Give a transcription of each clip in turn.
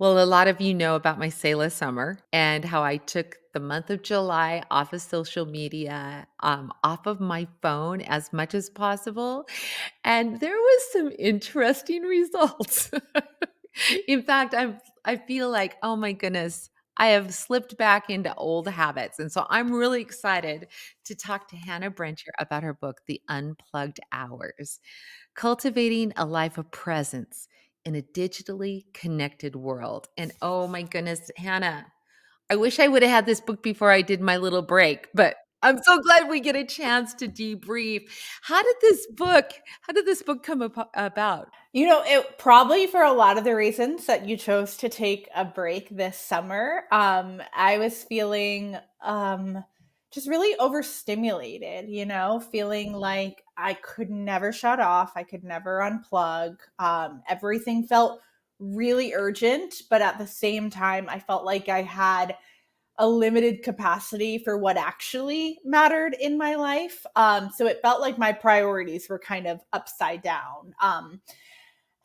Well, a lot of you know about my sailor summer and how I took the month of July off of social media, off of my phone as much as possible. And there was some interesting results. In fact, I feel like, oh my goodness, I have slipped back into old habits. And so I'm really excited to talk to Hannah Brencher about her book, The Unplugged Hours. Cultivating a life of presence in a digitally connected world. And oh my goodness, Hannah, I wish I would have had this book before I did my little break, but I'm so glad we get a chance to debrief. How did this book come about? It probably for a lot of the reasons that you chose to take a break this summer. I was feeling just really overstimulated, feeling like I could never shut off, I could never unplug. Everything felt really urgent, but at the same time, I felt like I had a limited capacity for what actually mattered in my life. So it felt like my priorities were kind of upside down.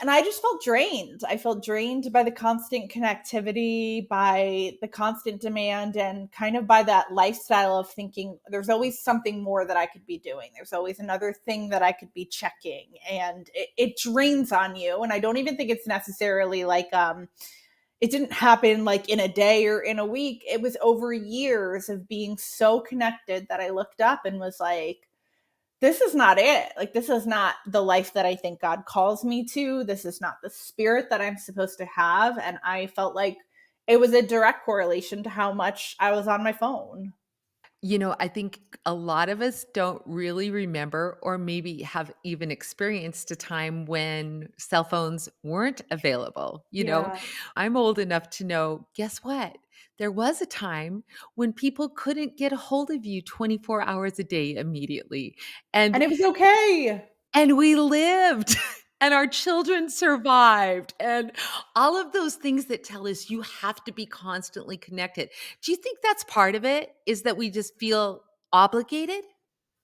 And I just felt drained. I felt drained by the constant connectivity, by the constant demand, and kind of by that lifestyle of thinking there's always something more that I could be doing. There's always another thing that I could be checking. And it drains on you. And I don't even think it's necessarily like, it didn't happen like in a day or in a week. It was over years of being so connected that I looked up and was like, this is not it. Like, this is not the life that I think God calls me to. This is not the spirit that I'm supposed to have. And I felt like it was a direct correlation to how much I was on my phone. I think a lot of us don't really remember or maybe have even experienced a time when cell phones weren't available. Yeah. I'm old enough to know, guess what? There was a time when people couldn't get a hold of you 24 hours a day immediately. And And it was okay. and we lived. And our children survived, and all of those things that tell us you have to be constantly connected. Do you think that's part of it, is that we just feel obligated?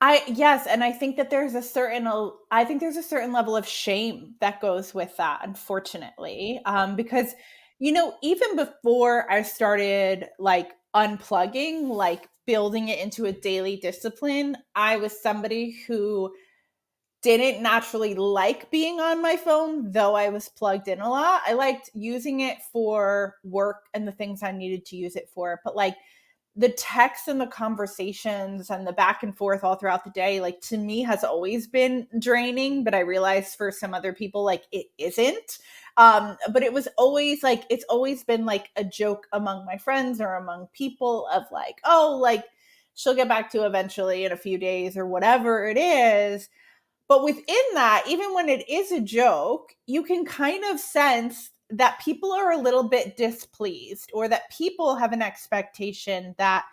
Yes, and I think that I think there's a certain level of shame that goes with that, unfortunately. Because even before I started like unplugging, like building it into a daily discipline, I was somebody who didn't naturally like being on my phone, though I was plugged in a lot. I liked using it for work and the things I needed to use it for, but like the texts and the conversations and the back and forth all throughout the day, like to me has always been draining, but I realized for some other people, like it isn't. But it was always like, it's always been like a joke among my friends or among people of like, oh, like she'll get back to eventually in a few days or whatever it is. But within that, even when it is a joke, you can kind of sense that people are a little bit displeased or that people have an expectation that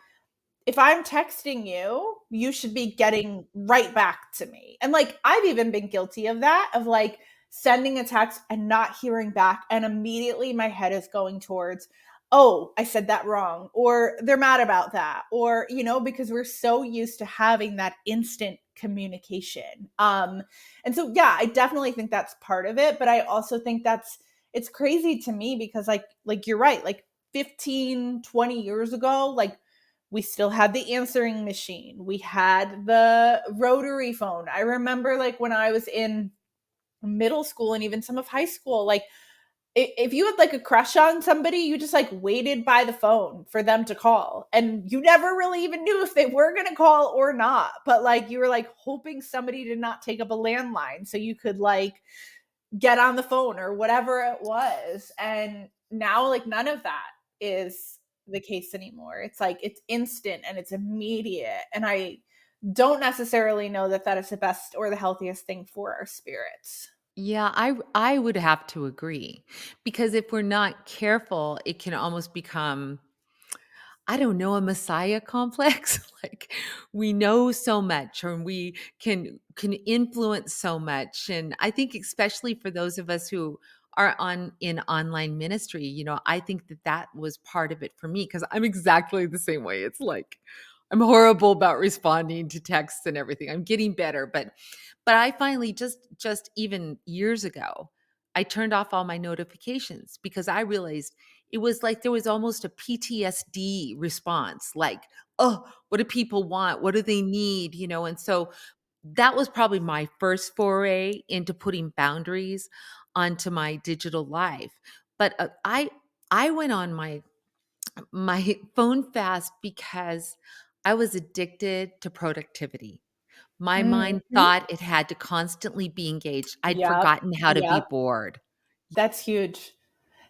if I'm texting you, you should be getting right back to me. And like, I've even been guilty of that, of like sending a text and not hearing back. And immediately my head is going towards, oh, I said that wrong. Or they're mad about that. Or, because we're so used to having that instant communication. And so, yeah, I definitely think that's part of it. But I also think it's crazy to me because like you're right, like 15, 20 years ago, like we still had the answering machine. We had the rotary phone. I remember like when I was in middle school and even some of high school, like if you had like a crush on somebody, you just like waited by the phone for them to call. And you never really even knew if they were going to call or not. But like you were like hoping somebody did not take up a landline so you could like get on the phone or whatever it was. And now, like, none of that is the case anymore. It's like it's instant and it's immediate. And I don't necessarily know that that is the best or the healthiest thing for our spirits. Yeah, I would have to agree, because if we're not careful, it can almost become, I don't know, a messiah complex. Like, we know so much, or we can influence so much. And I think especially for those of us who are on in online ministry, I think that was part of it for me, because I'm exactly the same way. It's like I'm horrible about responding to texts and everything. I'm getting better, but I finally just even years ago, I turned off all my notifications because I realized it was like there was almost a PTSD response, like, "Oh, what do people want? What do they need?" And so that was probably my first foray into putting boundaries onto my digital life. But, I went on my phone fast because I was addicted to productivity. My mind Mhm. thought it had to constantly be engaged. I'd Yep, forgotten how to be yep. bored. That's huge.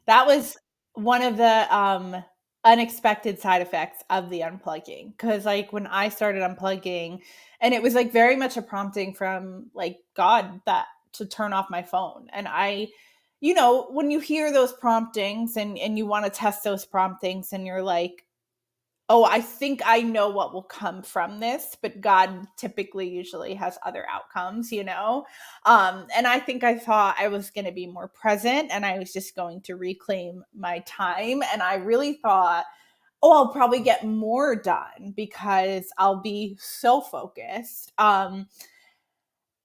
That was one of the, unexpected side effects of the unplugging. Because like, when I started unplugging and it was, like, very much a prompting from, like, God that to turn off my phone, and when you hear those promptings and you wanna test those promptings and you're like, "Oh, I think I know what will come from this," but God typically usually has other outcomes, you know? And I think I thought I was gonna be more present and I was just going to reclaim my time, and I really thought, "Oh, I'll probably get more done because I'll be so focused."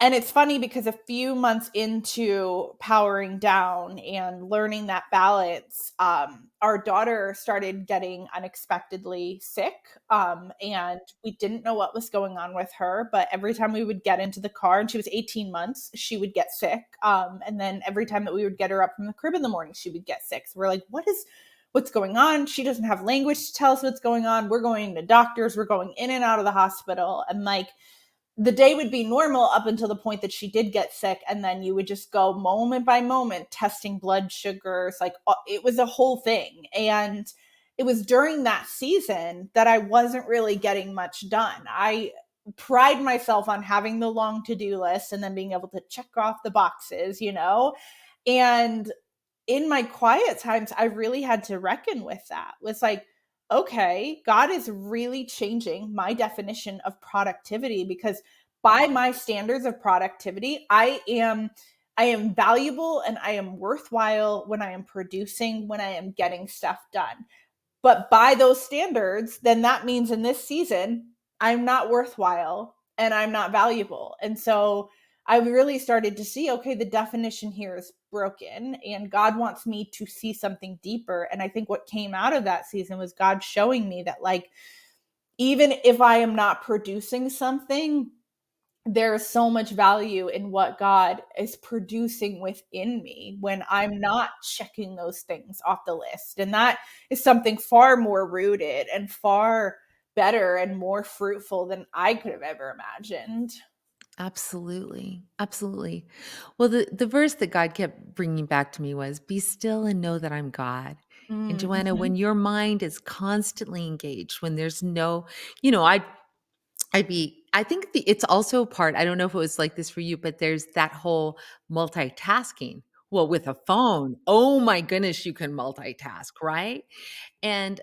And it's funny because a few months into powering down and learning that balance, our daughter started getting unexpectedly sick. And we didn't know what was going on with her. But every time we would get into the car, and she was 18 months, she would get sick. And then every time that we would get her up from the crib in the morning, she would get sick. So we're like, what's going on? She doesn't have language to tell us what's going on. We're going to doctors, we're going in and out of the hospital. And like, the day would be normal up until the point that she did get sick, and then you would just go moment by moment testing blood sugars, like, it was a whole thing. And it was during that season that I wasn't really getting much done. I pride myself on having the long to-do list and then being able to check off the boxes, and in my quiet times, I really had to reckon with that. Was like, okay, God is really changing my definition of productivity, because by my standards of productivity, I am valuable and I am worthwhile when I am producing, when I am getting stuff done. But by those standards, then that means in this season, I'm not worthwhile and I'm not valuable. And so I really started to see, okay, the definition here is broken and God wants me to see something deeper. And I think what came out of that season was God showing me that, like, even if I am not producing something, there's so much value in what God is producing within me when I'm not checking those things off the list. And that is something far more rooted and far better and more fruitful than I could have ever imagined. Absolutely. Absolutely. Well, the verse that God kept bringing back to me was, "Be still and know that I'm God." And Joanna, when Mhm. your mind is constantly engaged, when there's no, you know, I think it's also part, I don't know if it was like this for you, but there's that whole multitasking. Well, with a phone, oh my goodness, you can multitask, right? And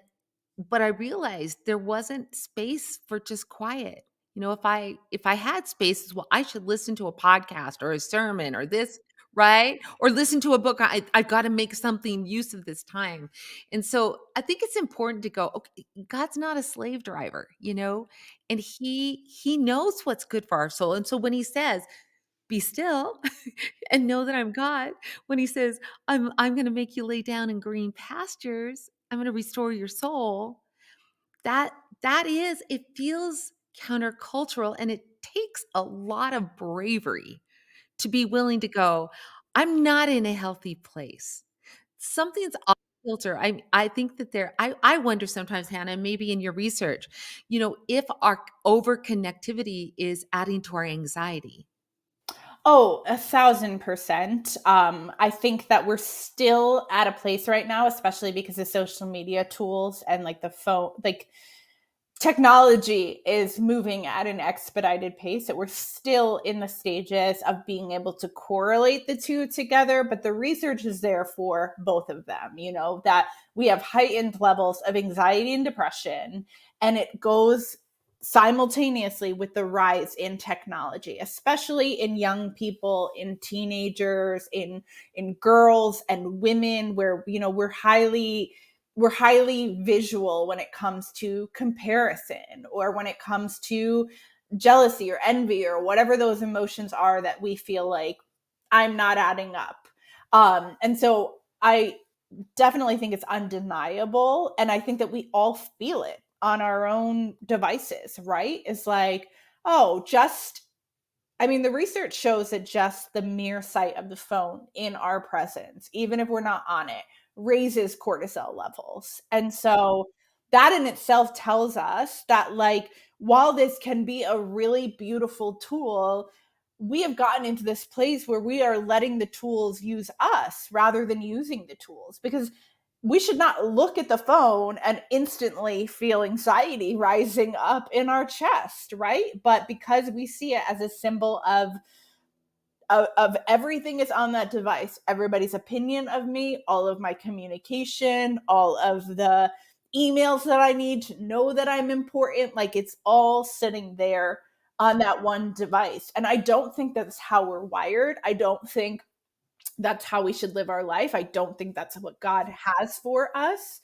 but I realized there wasn't space for just quiet. If I had spaces, well, I should listen to a podcast or a sermon or this, right? Or listen to a book. I've got to make something use of this time. And so I think it's important to go, okay, God's not a slave driver, and he knows what's good for our soul. And so when he says, be still and know that I'm God, when he says, I'm gonna make you lay down in green pastures, I'm gonna restore your soul, that that is, it feels countercultural, and it takes a lot of bravery to be willing to go, I'm not in a healthy place. Something's off kilter. I think that I wonder sometimes, Hannah, maybe in your research, if our over connectivity is adding to our anxiety. Oh, 1,000%. I think that we're still at a place right now, especially because of social media tools and like the phone, like technology is moving at an expedited pace, that we're still in the stages of being able to correlate the two together, but the research is there for both of them, that we have heightened levels of anxiety and depression, and it goes simultaneously with the rise in technology, especially in young people, in teenagers, in girls and women, where we're highly visual when it comes to comparison, or when it comes to jealousy or envy or whatever those emotions are that we feel like, I'm not adding up. And so I definitely think it's undeniable. And I think that we all feel it on our own devices, right? It's like, oh, just, I mean, the research shows that just the mere sight of the phone in our presence, even if we're not on it, raises cortisol levels. And so that in itself tells us that, like, while this can be a really beautiful tool, we have gotten into this place where we are letting the tools use us rather than using the tools, because we should not look at the phone and instantly feel anxiety rising up in our chest, right? But because we see it as a symbol of everything is on that device, everybody's opinion of me, all of my communication, all of the emails that I need to know that I'm important, like it's all sitting there on that one device. And I don't think that's how we're wired. I don't think that's how we should live our life. I don't think that's what God has for us.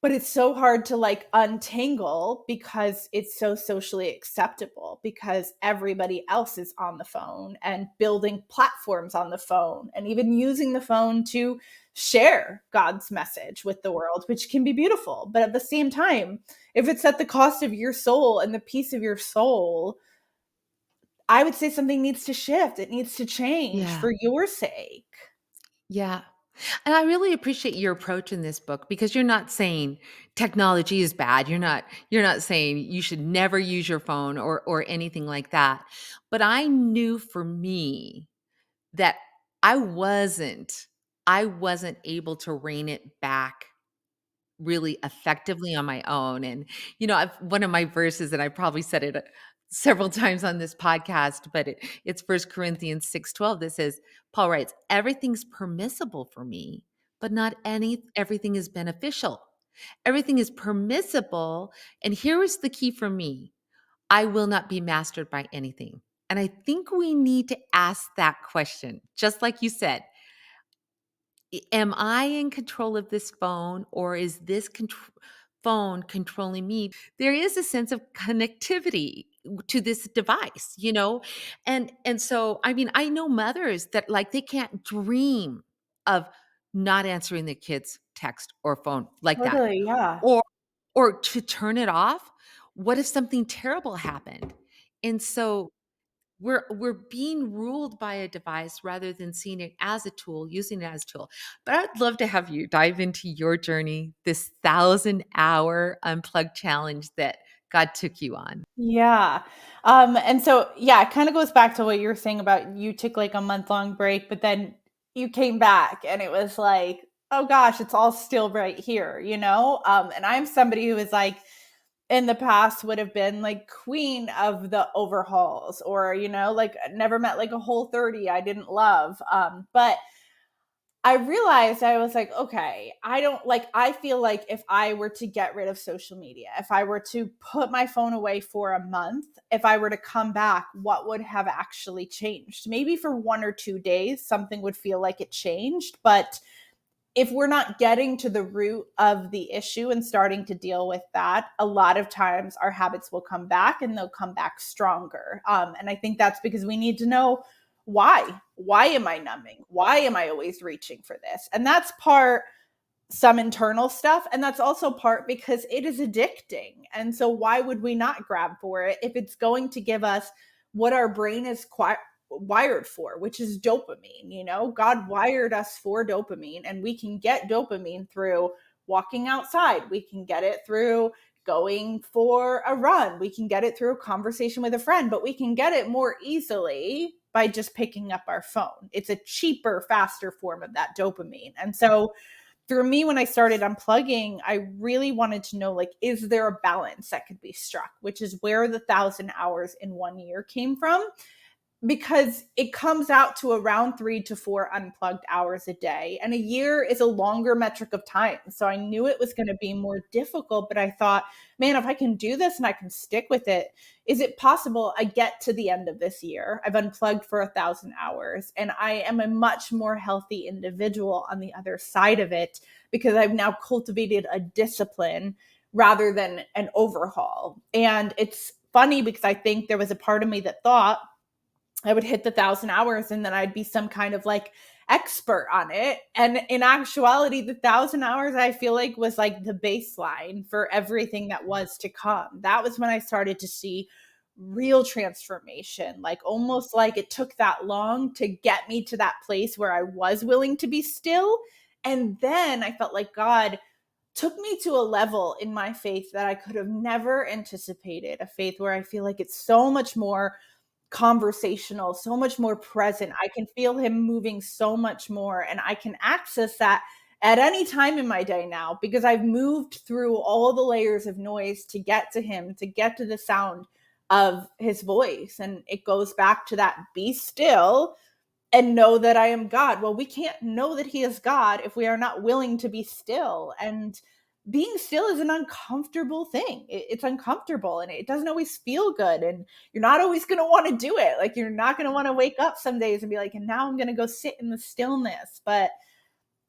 But it's so hard to like untangle because it's so socially acceptable, because everybody else is on the phone and building platforms on the phone and even using the phone to share God's message with the world, which can be beautiful. But at the same time, if it's at the cost of your soul and the peace of your soul, I would say something needs to shift. It needs to change Yeah. for your sake. Yeah. And I really appreciate your approach in this book because you're not saying technology is bad. You're not saying you should never use your phone or anything like that. But I knew for me that I wasn't I wasn't able to rein it back really effectively on my own. And, one of my verses, and I probably said it several times on this podcast, but it's First Corinthians 6:12 that says, Paul writes, everything's permissible for me, but not everything is beneficial. Everything is permissible. And here is the key for me: I will not be mastered by anything. And I think we need to ask that question, just like you said. Am I in control of this phone, or is this phone controlling me? There is a sense of connectivity to this device, and so I mean, I know mothers that like they can't dream of not answering the kids' text or phone like that, Totally. Yeah. or to turn it off. What if something terrible happened? And so we're being ruled by a device rather than seeing it as a tool, using it as a tool. But I'd love to have you dive into your journey, this 1,000-hour unplugged challenge that God took you on. Yeah. And so yeah, it kind of goes back to what you were saying about you took like a month-long break, but then you came back and it was like, oh gosh, it's all still right here, you know? And I'm somebody who is like in the past would have been like queen of the overhauls, or, like never met like a whole 30 I didn't love. But I realized, I was like, okay, I don't like, I feel like if I were to get rid of social media, if I were to put my phone away for a month, if I were to come back, what would have actually changed? Maybe for 1 or 2 days, something would feel like it changed. But if we're not getting to the root of the issue and starting to deal with that, a lot of times our habits will come back and they'll come back stronger. And I think that's because we need to know why. Why am I numbing? Why am I always reaching for this? And that's part some internal stuff. And that's also part because it is addicting. And so, why would we not grab for it if it's going to give us what our brain is wired for, which is dopamine? God wired us for dopamine, and we can get dopamine through walking outside. We can get it through going for a run. We can get it through a conversation with a friend, but we can get it more easily by just picking up our phone. It's a cheaper, faster form of that dopamine. And so, for me, when I started unplugging, I really wanted to know, like, is there a balance that could be struck, which is where the 1,000 hours in 1 year came from, because it comes out to around 3 to 4 unplugged hours a day. And a year is a longer metric of time. So I knew it was going to be more difficult, but I thought, man, if I can do this and I can stick with it, is it possible I get to the end of this year? I've unplugged for 1,000 hours and I am a much more healthy individual on the other side of it, because I've now cultivated a discipline rather than an overhaul. And it's funny because I think there was a part of me that thought I would hit the 1,000 hours and then I'd be some kind of like expert on it. And in actuality, the 1,000 hours I feel like was like the baseline for everything that was to come. That was when I started to see real transformation, like almost like it took that long to get me to that place where I was willing to be still. And then I felt like God took me to a level in my faith that I could have never anticipated, a faith where I feel like it's so much more conversational, so much more present. I can feel him moving so much more, and I can access that at any time in my day now because I've moved through all the layers of noise to get to him, to get to the sound of his voice. And it goes back to that be still and know that I am God. Well, we can't know that He is God if we are not willing to be still. And being still is an uncomfortable thing. It's uncomfortable and it doesn't always feel good. And you're not always going to want to do it. Like, you're not going to want to wake up some days and be like, and now I'm going to go sit in the stillness. But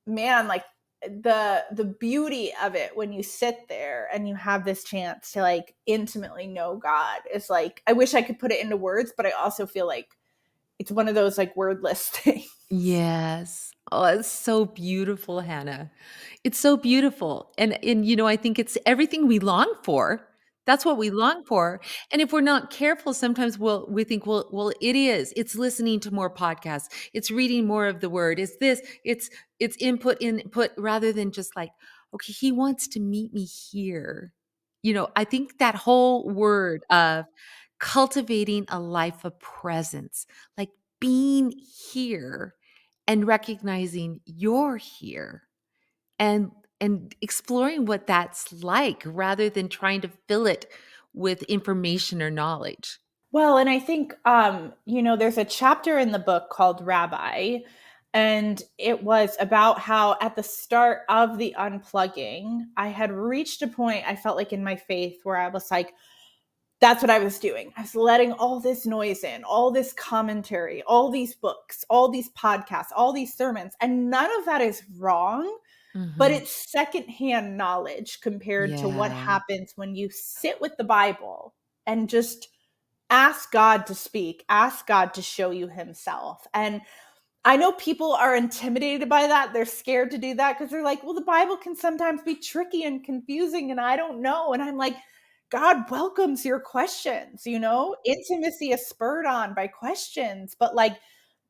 man, like, the beauty of it when you sit there and you have this chance to like intimately know God is like, I wish I could put it into words, but I also feel like it's one of those, like, wordless things. Yes. Oh, it's so beautiful, Hannah. It's so beautiful, and, I think it's everything we long for. That's what we long for, and if we're not careful, sometimes we think, "Well, it is. It's listening to more podcasts. It's reading more of the word. It's this. It's input," rather than just like, "Okay, he wants to meet me here." I think that whole word of cultivating a life of presence, like being here and recognizing you're here and and exploring what that's like rather than trying to fill it with information or knowledge. Well, and I think, there's a chapter in the book called Rabbi, and it was about how at the start of the unplugging, I had reached a point I felt like in my faith where I was like, that's what I was doing. I was letting all this noise in, all this commentary, all these books, all these podcasts, all these sermons, and none of that is wrong, but Mhm. it's secondhand knowledge compared to what Yeah. happens when you sit with the Bible and just ask God to speak, ask God to show you himself. And I know people are intimidated by that. They're scared to do that because they're like, well, the Bible can sometimes be tricky and confusing, and I don't know. And I'm like, God welcomes your questions, Intimacy is spurred on by questions. But like,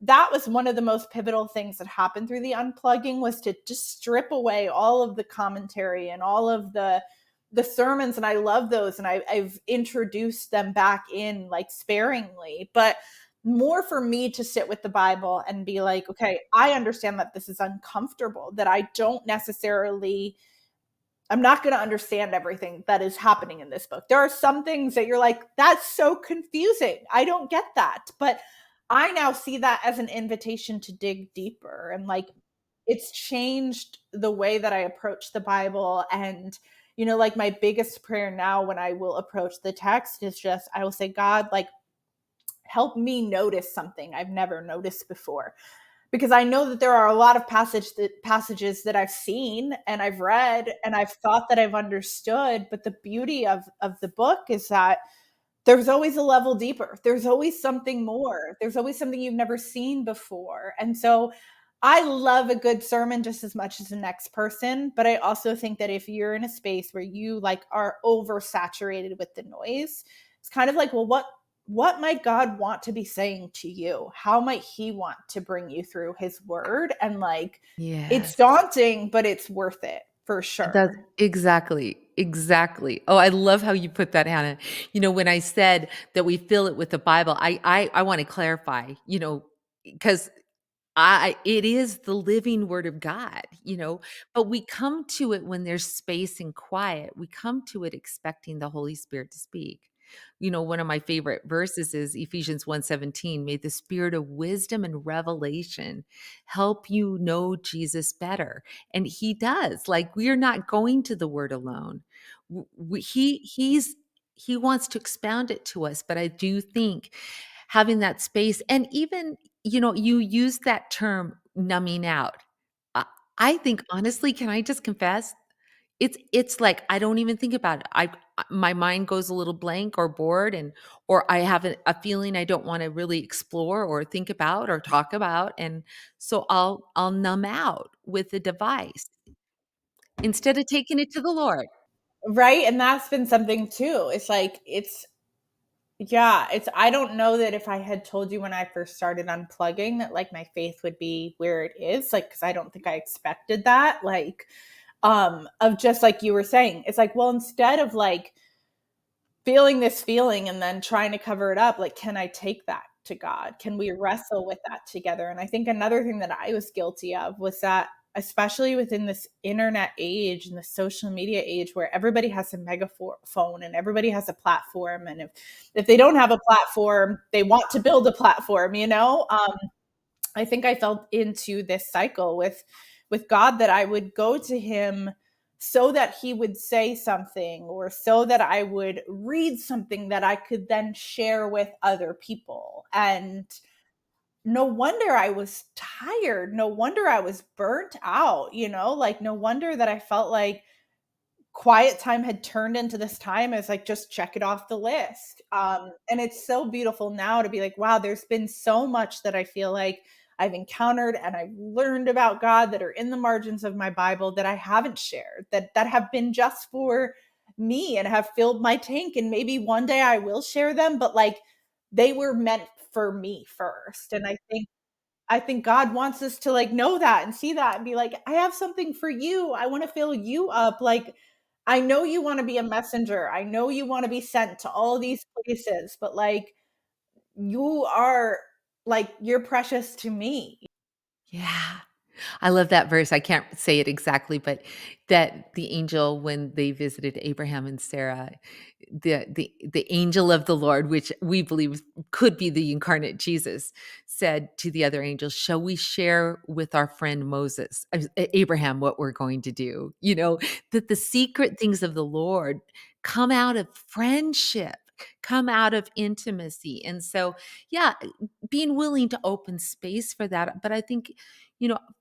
that was one of the most pivotal things that happened through the unplugging was to just strip away all of the commentary and all of the sermons. And I love those. And I've introduced them back in like sparingly. But more for me to sit with the Bible and be like, okay, I understand that this is uncomfortable, that I don't necessarily, I'm not going to understand everything that is happening in this book. There are some things that you're like, that's so confusing. I don't get that. But I now see that as an invitation to dig deeper. And like, it's changed the way that I approach the Bible. And, like my biggest prayer now when I will approach the text is just, I will say, God, like, help me notice something I've never noticed before. Because I know that there are a lot of passages that I've seen and I've read and I've thought that I've understood, but the beauty of the book is that there's always a level deeper. There's always something more. There's always something you've never seen before. And so I love a good sermon just as much as the next person, but I also think that if you're in a space where you like are oversaturated with the noise, it's kind of like, well, what might God want to be saying to you? How might he want to bring you through his word? And like, it's Yes. daunting, but it's worth it for That's sure. exactly, exactly. Oh, I love how you put that, Hannah. When I said that we fill it with the Bible, I wanna clarify, because it is the living word of God, but we come to it when there's space and quiet. We come to it expecting the Holy Spirit to speak. One of my favorite verses is Ephesians 1:17. May the spirit of wisdom and revelation help you know Jesus better. And he does. Like, we are not going to the word alone. He wants to expound it to us, but I do think having that space, and even you use that term numbing out. I I think honestly, can I just confess? It's like I don't even think about it. My mind goes a little blank or bored, and or I have a feeling I don't wanna really explore or think about or talk about, and so I'll numb out with the device instead of taking it to the Lord. Right, and that's been something too. It's like it's yeah, it's I don't know that if I had told you when I first started unplugging that, like, my faith would be where it is, like, because I don't think I expected that, like, of just like you were saying, it's like, well, instead of, like, feeling this feeling and then trying to cover it up, like, can I take that to God? Can we wrestle with that together? And I think another thing that I was guilty of was that, especially within this internet age and the social media age where everybody has a megaphone and everybody has a platform, and if they don't have a platform, they want to build a platform, you know? I think I fell into this cycle with God that I would go to him so that he would say something or so that I would read something that I could then share with other people. And no wonder I was tired. No wonder I was burnt out, you know? Like no wonder that I felt like quiet time had turned into this time as like just check it off the list. And it's so beautiful now to be like, wow, there's been so much that I feel like I've encountered and I've learned about God that are in the margins of my Bible that I haven't shared, that have been just for me and have filled my tank. And maybe one day I will share them, but like they were meant for me first. And I think God wants us to like know that and see that and be like, I have something for you. I want to fill you up. Like, I know you want to be a messenger. I know you want to be sent to all these places, but like, you are like, you're precious to me. Yeah. I love that verse. I can't say it exactly, but that the angel when they visited Abraham and Sarah, the angel of the Lord, which we believe could be the incarnate Jesus, said to the other angels, "Shall we share with our friend Moses, Abraham, what we're going to do?" You know, that the secret things of the Lord come out of friendship, come out of intimacy. And so, yeah, being willing to open space for that. But I think,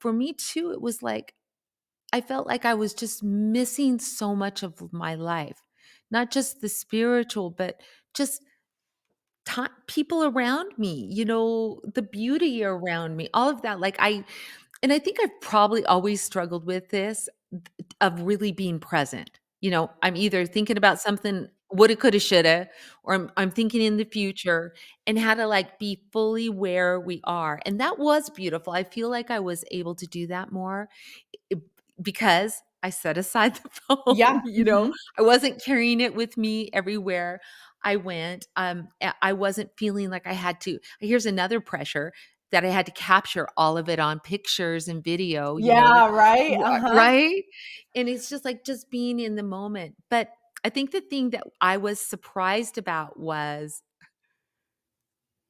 for me too, it was like I felt like I was just missing so much of my life, not just the spiritual, but just people around me, the beauty around me, all of that. And I think I've probably always struggled with this of really being present. I'm either thinking about something woulda, coulda, shoulda, or I'm thinking in the future and how to like be fully where we are. And that was beautiful. I feel like I was able to do that more it because I set aside the phone, Yeah. Mhm. I wasn't carrying it with me everywhere I went. I wasn't feeling like I had to here's another pressure that I had to capture all of it on pictures and video, Yeah, right. Uh-huh. right? And it's just like just being in the moment. But I think the thing that I was surprised about was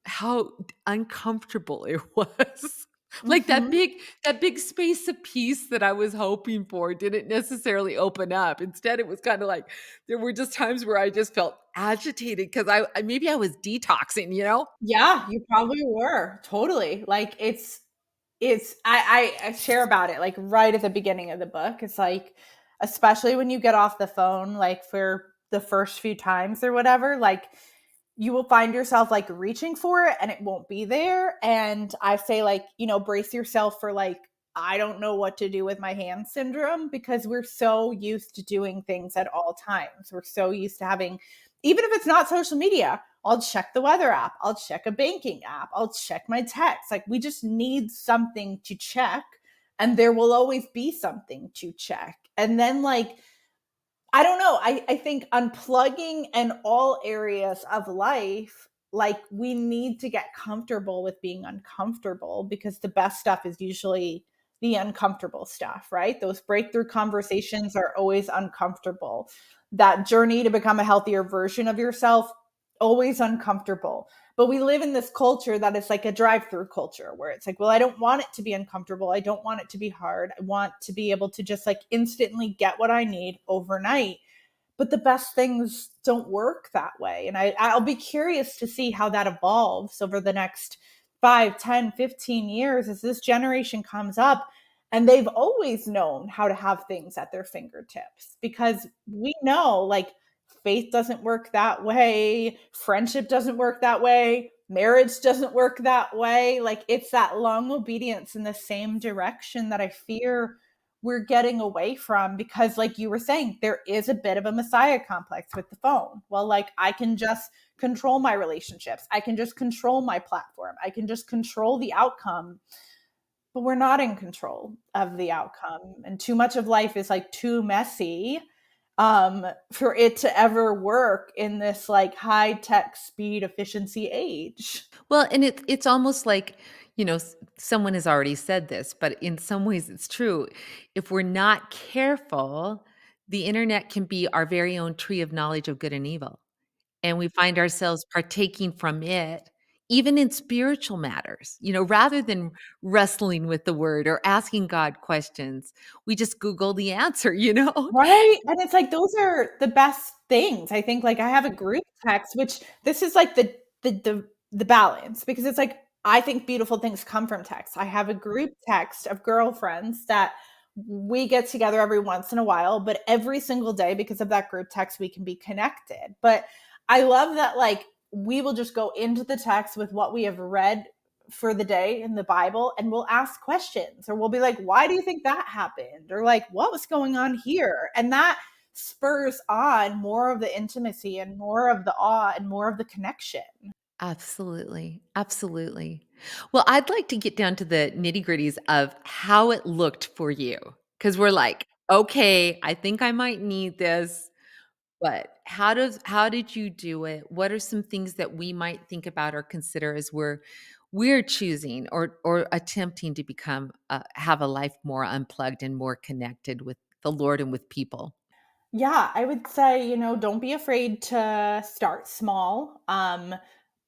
how uncomfortable it was. Like Mhm. that big space of peace that I was hoping for didn't necessarily open up. Instead, it was kinda like there were just times where I just felt agitated because I maybe I was detoxing, you know? Yeah, you probably were. Totally. Like it's I share about it like right at the beginning of the book. It's like especially when you get off the phone like for the first few times or whatever, like you will find yourself like reaching for it and it won't be there. And I say like, brace yourself for like I don't know what to do with my hand syndrome because we're so used to doing things at all times. We're so used to having even if it's not social media, I'll check the weather app. I'll check a banking app. I'll check my text. Like we just need something to check and there will always be something to check. And then like I don't know. I think unplugging in all areas of life, like we need to get comfortable with being uncomfortable because the best stuff is usually the uncomfortable stuff, right? Those breakthrough conversations are always uncomfortable. That journey to become a healthier version of yourself, always uncomfortable. But we live in this culture that is like a drive through culture where it's like, well, I don't want it to be uncomfortable. I don't want it to be hard. I want to be able to just like instantly get what I need overnight. But the best things don't work that way. And I'll be curious to see how that evolves over the next 5, 10, 15 years as this generation comes up And they've always known how to have things at their fingertips because we know, like, faith doesn't work that way, friendship doesn't work that way, marriage doesn't work that way. Like, it's that long obedience in the same direction that I fear we're getting away from because, like you were saying, there is a bit of a messiah complex with the phone. Well, like, I can just control my relationships, I can just control my platform, I can just control the outcome, but we're not in control of the outcome. And too much of life is like too messy for it to ever work in this like high tech speed efficiency age. Well, and it's almost like, someone has already said this, but in some ways it's true. If we're not careful, the internet can be our very own tree of knowledge of good and evil. And we find ourselves partaking from it, even in spiritual matters, rather than wrestling with the word or asking God questions. We just Google the answer, you know? Right? And it's like those are the best things. I think like I have a group text, which this is like the balance because it's like I think beautiful things come from text. I have a group text of girlfriends that we get together every once in a while, but every single day because of that group text we can be connected. But I love that like we will just go into the text with what we have read for the day in the Bible and we'll ask questions or we'll be like, why do you think that happened? Or like, what was going on here? And that spurs on more of the intimacy and more of the awe and more of the connection. Absolutely, absolutely. Well, I'd like to get down to the nitty-gritties of how it looked for you, because 'cause we're like, "Okay, I think I might need this," but how did you do it? What are some things that we might think about or consider as we're choosing or attempting to become, have a life more unplugged and more connected with the Lord and with people? Yeah, I would say, don't be afraid to start small,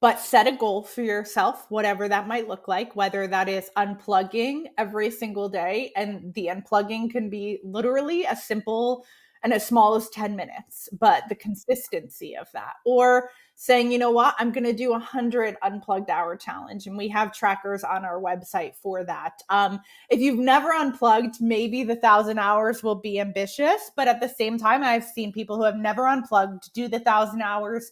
but set a goal for yourself, whatever that might look like, whether that is unplugging every single day. And the unplugging can be literally as simple and as small as 10 minutes, but the consistency of that. Or saying, you know what, I'm going to do 100 unplugged hour challenge. And we have trackers on our website for that. If you've never unplugged, maybe the 1,000 hours will be ambitious. But at the same time, I've seen people who have never unplugged do the 1,000 hours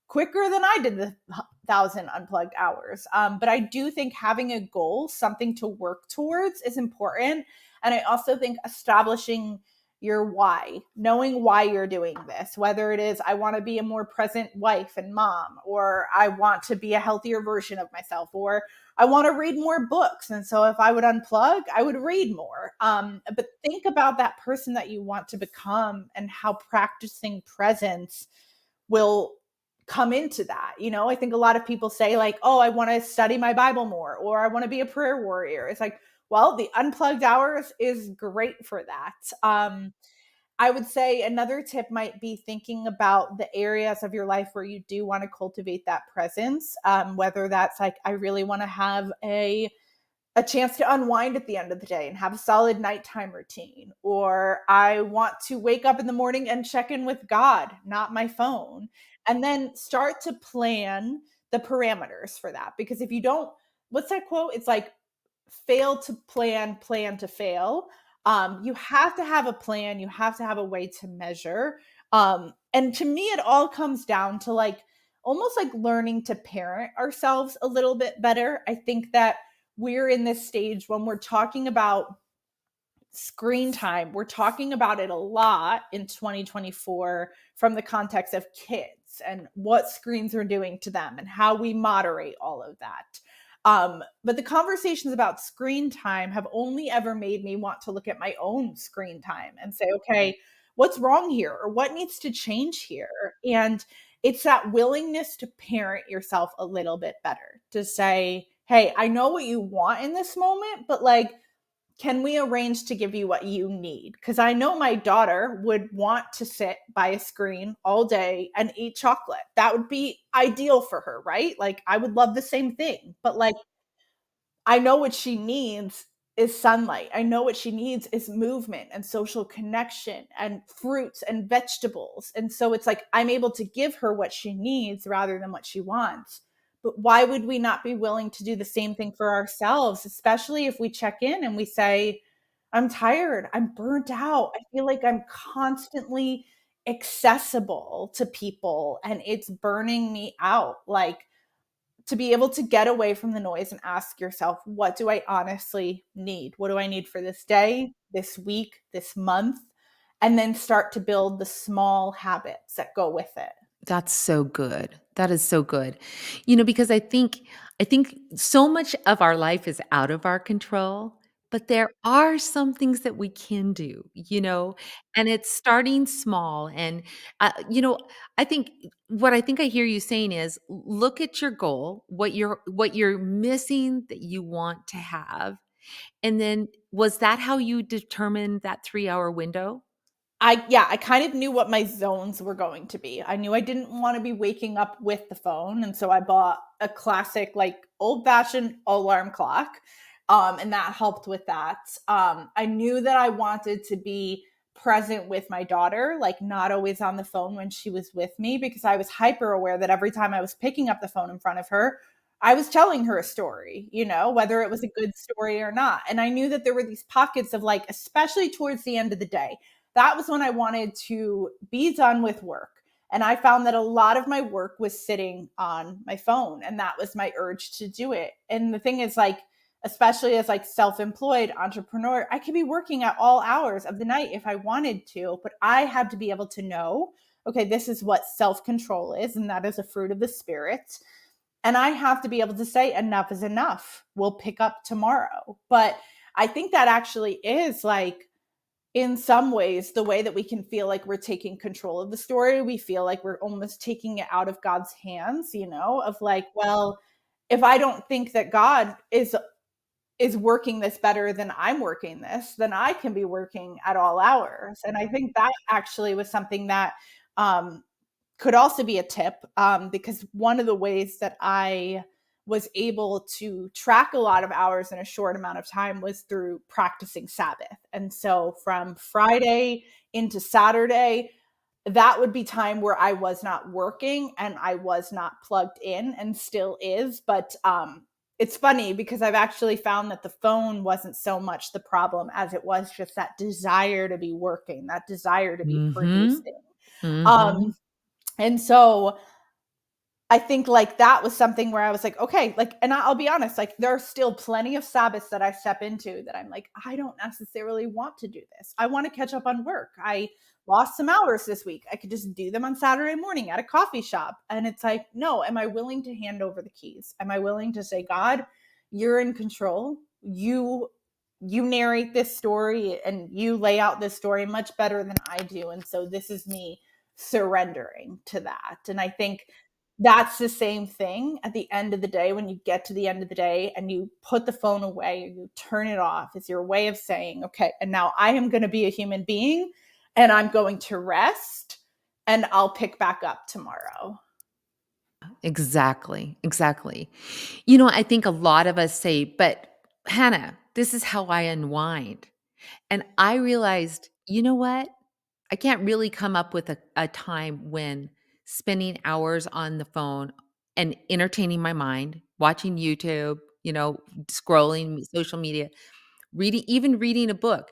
quicker than I did the 1,000 unplugged hours. But I do think having a goal, something to work towards, is important. And I also think establishing your why, knowing why you're doing this, whether it is I want to be a more present wife and mom, or I want to be a healthier version of myself, or I want to read more books. And so if I would unplug, I would read more. But think about that person that you want to become and how practicing presence will come into that. I think a lot of people say, like, oh, I want to study my Bible more, or I want to be a prayer warrior. It's like, well, the unplugged hours is great for that. I would say another tip might be thinking about the areas of your life where you do want to cultivate that presence, whether that's like, I really want to have a chance to unwind at the end of the day and have a solid nighttime routine. Or I want to wake up in the morning and check in with God, not my phone. And then start to plan the parameters for that. Because if you don't, what's that quote? It's like, fail to plan, plan to fail. You have to have a plan, you have to have a way to measure. And to me, it all comes down to like almost like learning to parent ourselves a little bit better. I think that we're in this stage when we're talking about screen time, we're talking about it a lot in 2024 from the context of kids and what screens are doing to them and how we moderate all of that. But the conversations about screen time have only ever made me want to look at my own screen time and say, okay, what's wrong here or what needs to change here? And it's that willingness to parent yourself a little bit better to say, hey, I know what you want in this moment, but like, can we arrange to give you what you need? Because I know my daughter would want to sit by a screen all day and eat chocolate. That would be ideal for her, right? Like, I would love the same thing. But like, I know what she needs is sunlight. I know what she needs is movement and social connection and fruits and vegetables. And so it's like I'm able to give her what she needs rather than what she wants. But why would we not be willing to do the same thing for ourselves, especially if we check in and we say, I'm tired. I'm burnt out. I feel like I'm constantly accessible to people and it's burning me out. Like, to be able to get away from the noise and ask yourself, what do I honestly need? What do I need for this day, this week, this month? And then start to build the small habits that go with it. That's so good. That is so good. Because I think so much of our life is out of our control, but there are some things that we can do, and it's starting small. And I think what I think I hear you saying is look at your goal, what you're missing that you want to have. And then was that how you determined that 3-hour window? I kind of knew what my zones were going to be. I knew I didn't want to be waking up with the phone, and so I bought a classic, like, old-fashioned alarm clock, and that helped with that. I knew that I wanted to be present with my daughter, like, not always on the phone when she was with me, because I was hyper aware that every time I was picking up the phone in front of her, I was telling her a story, whether it was a good story or not. And I knew that there were these pockets of, like, especially towards the end of the day, that was when I wanted to be done with work. And I found that a lot of my work was sitting on my phone, and that was my urge to do it. And the thing is, like, especially as like self-employed entrepreneur, I could be working at all hours of the night if I wanted to, but I had to be able to know, okay, this is what self-control is, and that is a fruit of the spirit. And I have to be able to say enough is enough. We'll pick up tomorrow. But I think that actually is, like, in some ways, the way that we can feel like we're taking control of the story. We feel like we're almost taking it out of God's hands, of like, well, if I don't think that God is working this better than I'm working this, then I can be working at all hours. And I think that actually was something that um, could also be a tip, because one of the ways that I was able to track a lot of hours in a short amount of time was through practicing Sabbath. And so from Friday into Saturday, that would be time where I was not working and I was not plugged in, and still is. But it's funny because I've actually found that the phone wasn't so much the problem as it was just that desire to be working, that desire to be Mhm. producing. Mhm. Um, and so I think, like, that was something where I was like, okay, like, and I'll be honest, like, there are still plenty of Sabbaths that I step into that I'm like, I don't necessarily want to do this. I want to catch up on work. I lost some hours this week. I could just do them on Saturday morning at a coffee shop. And it's like, no, am I willing to hand over the keys? Am I willing to say, God, you're in control. You narrate this story and you lay out this story much better than I do. And so this is me surrendering to that. And I think that's the same thing at the end of the day. When you get to the end of the day and you put the phone away or you turn it off, it's your way of saying, okay, and now I am going to be a human being and I'm going to rest and I'll pick back up tomorrow. Exactly, exactly. I think a lot of us say, "But Hannah, this is how I unwind." And I realized, you know what? I can't really come up with a time when spending hours on the phone and entertaining my mind, watching YouTube, scrolling social media, reading a book.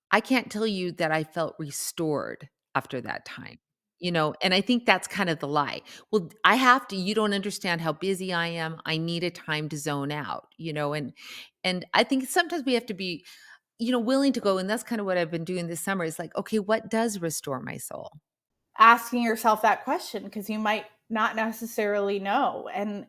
I can't tell you that I felt restored after that time, and I think that's kind of the lie. Well, I have to you don't understand how busy I am. I need a time to zone out, and I think sometimes we have to be willing to go, and that's kind of what I've been doing this summer is like, okay, what does restore my soul? Asking yourself that question because you might not necessarily know. And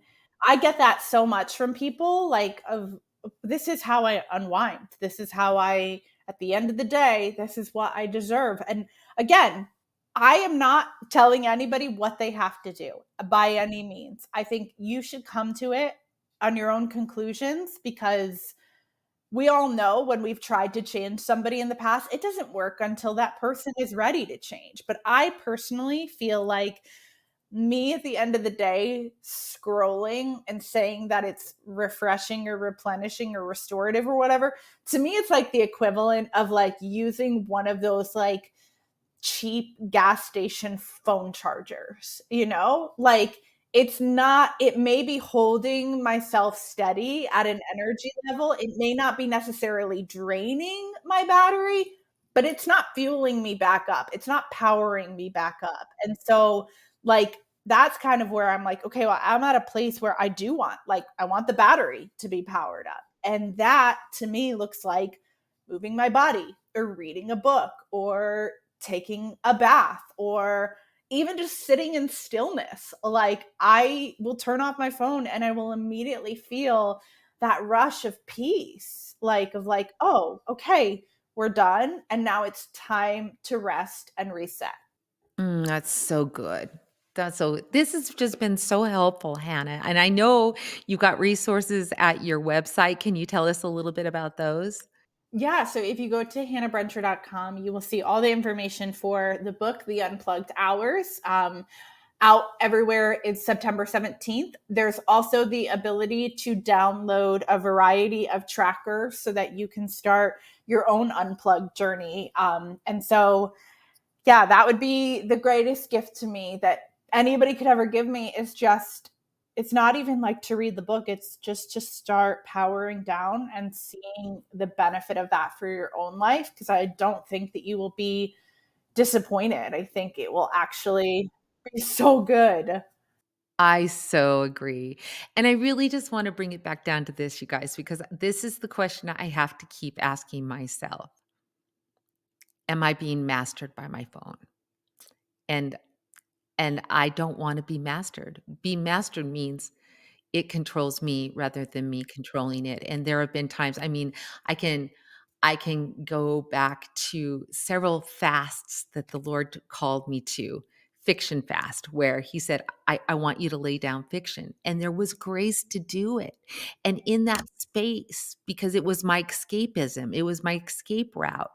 I get that so much from people, like, of this is how I unwind. This is how I, at the end of the day, this is what I deserve. And again, I am not telling anybody what they have to do by any means. I think you should come to it on your own conclusions, because we all know when we've tried to change somebody in the past, it doesn't work until that person is ready to change. But I personally feel like, me at the end of the day, scrolling and saying that it's refreshing or replenishing or restorative or whatever, to me, it's like the equivalent of like using one of those, like, cheap gas station phone chargers, like, it's not, it may be holding myself steady at an energy level. It may not be necessarily draining my battery, but it's not fueling me back up. It's not powering me back up. And so, like, that's kind of where I'm like, okay, well, I'm at a place where I do want, like, I want the battery to be powered up. And that to me looks like moving my body or reading a book or taking a bath or even just sitting in stillness. Like, I will turn off my phone and I will immediately feel that rush of peace, like, of like, oh, okay, we're done. And now it's time to rest and reset. That's so good. This has just been so helpful, Hannah. And I know you got resources at your website. Can you tell us a little bit about those? Yeah, so if you go to hannahbrencher.com, you will see all the information for the book, The Unplugged Hours. Out everywhere is September 17th. There's also the ability to download a variety of trackers so that you can start your own unplugged journey. And so, yeah, that would be the greatest gift to me that anybody could ever give me, is just, it's not even like to read the book, it's just to start powering down and seeing the benefit of that for your own life, because I don't think that you will be disappointed. I think it will actually be so good. I so agree. And I really just want to bring it back down to this, you guys, because this is the question I have to keep asking myself. Am I being mastered by my phone? And and I don't want to be mastered. Being mastered means it controls me rather than me controlling it. And there have been times, I mean, I can I can go back to several fasts that the Lord called me to, fiction fast, where he said, I want you to lay down fiction. And there was grace to do it. And in that space, because it was my escapism, it was my escape route.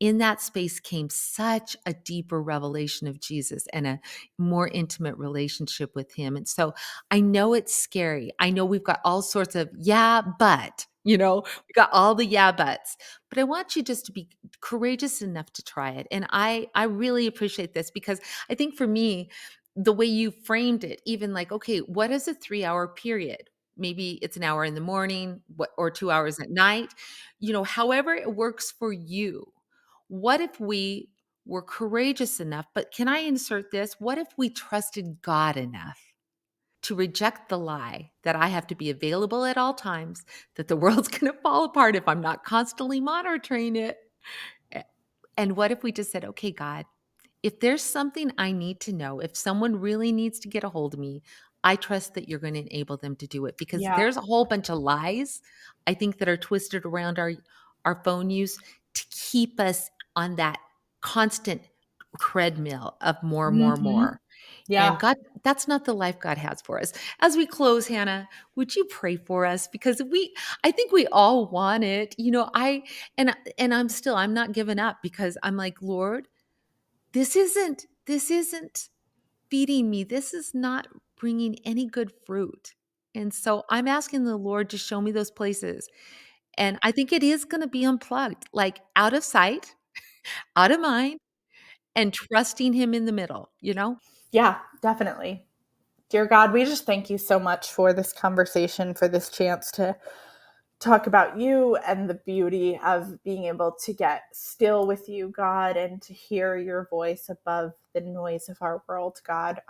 In that space came such a deeper revelation of Jesus and a more intimate relationship with him. And so I know it's scary. I know we've got all sorts of, yeah, but, we got all the yeah, buts. But I want you just to be courageous enough to try it. And I really appreciate this because I think for me, the way you framed it, even like, okay, what is a 3 hour period? Maybe it's an hour in the morning, or 2 hours at night, however it works for you. What if we were courageous enough? But can I insert this? What if we trusted God enough to reject the lie that I have to be available at all times, that the world's going to fall apart if I'm not constantly monitoring it? A- And what if we just said, okay, God, if there's something I need to know, if someone really needs to get a hold of me, I trust that you're going to enable them to do it because Yeah. there's a whole bunch of lies I think that are twisted around our phone use to keep us on that constant treadmill of more, more, Mhm. more. And Yeah. God, that's not the life God has for us. As we close, Hannah, would you pray for us? Because I think we all want it. And I'm not giving up because I'm like, Lord, this isn't feeding me. This is not bringing any good fruit. And so I'm asking the Lord to show me those places. And I think it is going to be unplugged, like out of sight, out of mind, and trusting Him in the middle. Yeah, definitely. Dear God, we just thank you so much for this conversation, for this chance to talk about you and the beauty of being able to get still with you, God, and to hear your voice above the noise of our world, God.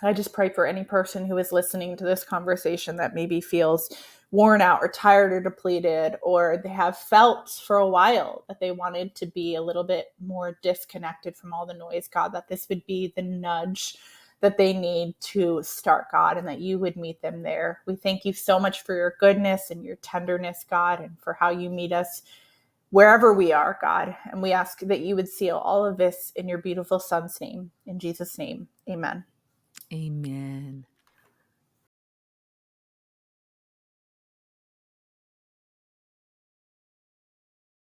I just pray for any person who is listening to this conversation that maybe feels worn out or tired or depleted, or they have felt for a while that they wanted to be a little bit more disconnected from all the noise, God, that this would be the nudge that they need to start, God, and that you would meet them there. We thank you so much for your goodness and your tenderness, God, and for how you meet us wherever we are, God. And we ask that you would seal all of this in your beautiful Son's name. In Jesus' name, amen. Amen.